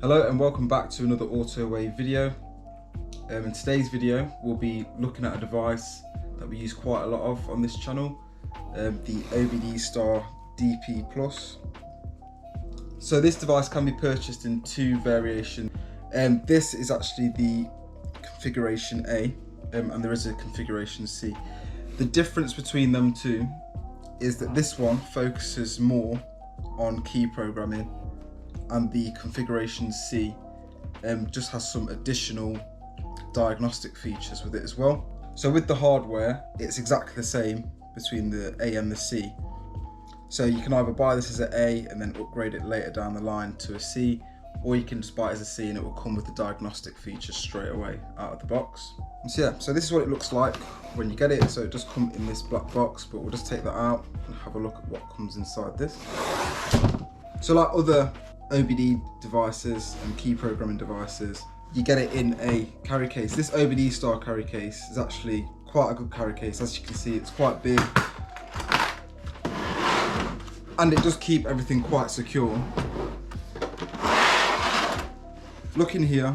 Hello and welcome back to another Autowave video. In today's video we'll be looking at a device that we use quite a lot of on this channel, the OBDStar DP Plus. So this device can be purchased in two variations. This is actually the configuration A and there is a configuration C. The difference between them two is that this one focuses more on key programming, and the configuration C just has some additional diagnostic features with it as well. So with the hardware, it's exactly the same between the A and the C. So you can either buy this as an A and then upgrade it later down the line to a C, or you can just buy it as a C and it will come with the diagnostic features straight away out of the box. So yeah, so this is what it looks like when you get it. So it does come in this black box, but we'll just take that out and have a look at what comes inside this. So like other OBD devices and key programming devices, you get it in a carry case. This OBDStar carry case is actually quite a good carry case. As you can see, it's quite big and it does keep everything quite secure. Look in here,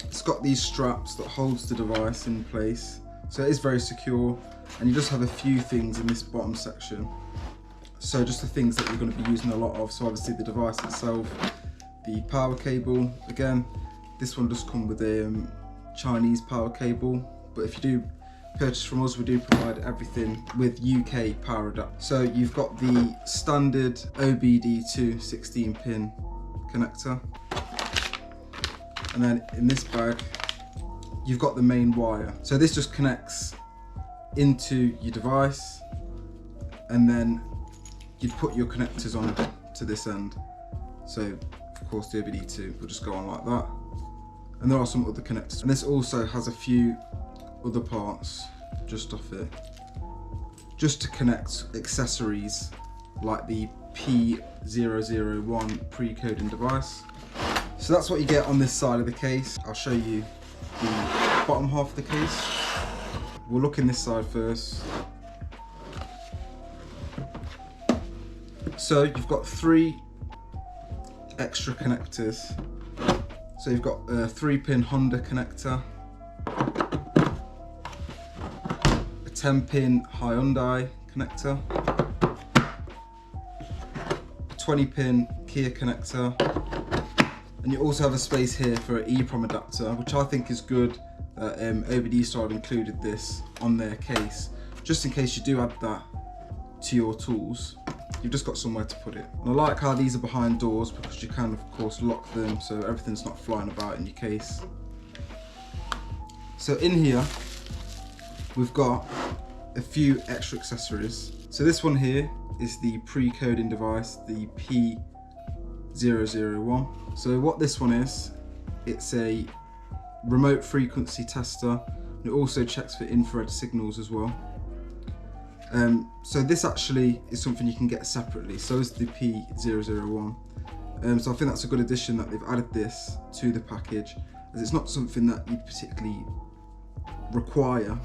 it's got these straps that holds the device in place, so it is very secure, and you just have a few things in this bottom section. So just the things that you're going to be using a lot of. So obviously the device itself, the power cable. Again, this one does come with a Chinese power cable, but if you do purchase from us, we do provide everything with UK power adapter. So you've got the standard OBD2 16-pin connector, and then in this bag you've got the main wire. So this just connects into your device, and then you'd put your connectors on to this end. So of course the OBD2 will just go on like that, and there are some other connectors, and this also has a few other parts just off it, just to connect accessories like the P001 pre-coding device. So that's what you get on this side of the case. I'll show you the bottom half of the case. We'll look in this side first. So you've got 3 extra connectors. So you've got a 3-pin Honda connector, a 10-pin Hyundai connector, a 20-pin Kia connector, and you also have a space here for an EEPROM adapter, which I think is good that OBDStar have included this on their case, just in case you do add that to your tools. You've just got somewhere to put it. And I like how these are behind doors, because you can of course lock them so everything's not flying about in your case. So in here we've got a few extra accessories. So this one here is the pre-coding device, the P001. So what this one is, it's a remote frequency tester, and it also checks for infrared signals as well. So this actually is something you can get separately, so is the P001. So I think that's a good addition that they've added this to the package, as it's not something that you particularly require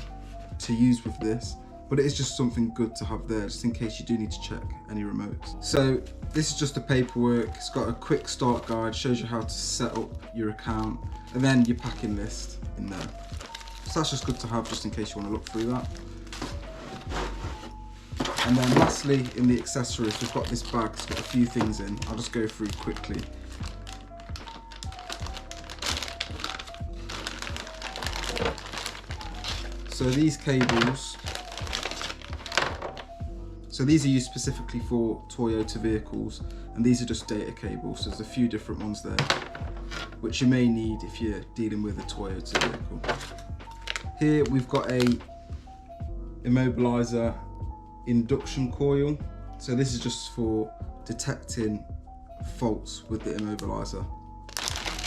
to use with this, but it is just something good to have there, just in case you do need to check any remotes. So this is just the paperwork. It's got a quick start guide, shows you how to set up your account, and then your packing list in there. So that's just good to have, just in case you want to look through that. And then lastly, in the accessories, we've got this bag. It's got a few things in. I'll just go through quickly. So these cables, so these are used specifically for Toyota vehicles, and these are just data cables. So there's a few different ones there, which you may need if you're dealing with a Toyota vehicle. Here we've got a immobilizer induction coil. So this is just for detecting faults with the immobilizer.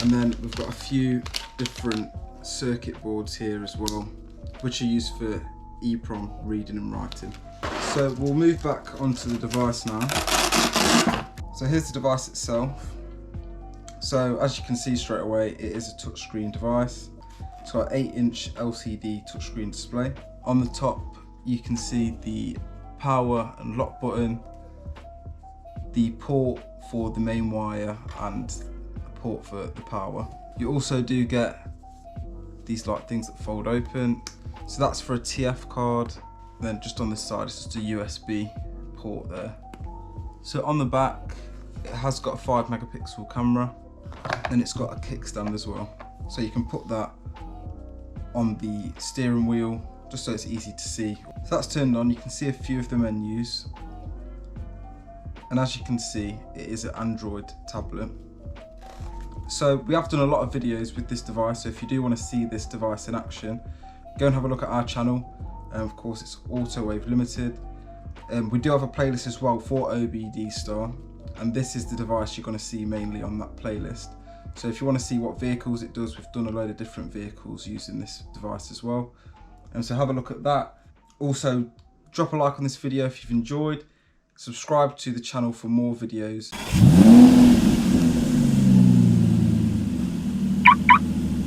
And then we've got a few different circuit boards here as well, which are used for EEPROM reading and writing. So we'll move back onto the device now. So here's the device itself. So as you can see straight away, it is a touchscreen device. It's got an 8-inch LCD touchscreen display. On the top you can see the power and lock button, the port for the main wire and port for the power. You also do get these like things that fold open. So that's for a TF card. And then just on this side, it's just a USB port there. So on the back, it has got a 5 megapixel camera, and it's got a kickstand as well. So you can put that on the steering wheel, just so it's easy to see. So that's turned on, you can see a few of the menus. And as you can see, it is an Android tablet. So we have done a lot of videos with this device, so if you do want to see this device in action, go and have a look at our channel. Of course, it's Autowave Limited. We do have a playlist as well for OBDStar, and this is the device you're going to see mainly on that playlist. So if you want to see what vehicles it does, we've done a load of different vehicles using this device as well. And so have a look at that. Also, drop a like on this video if you've enjoyed. Subscribe to the channel for more videos.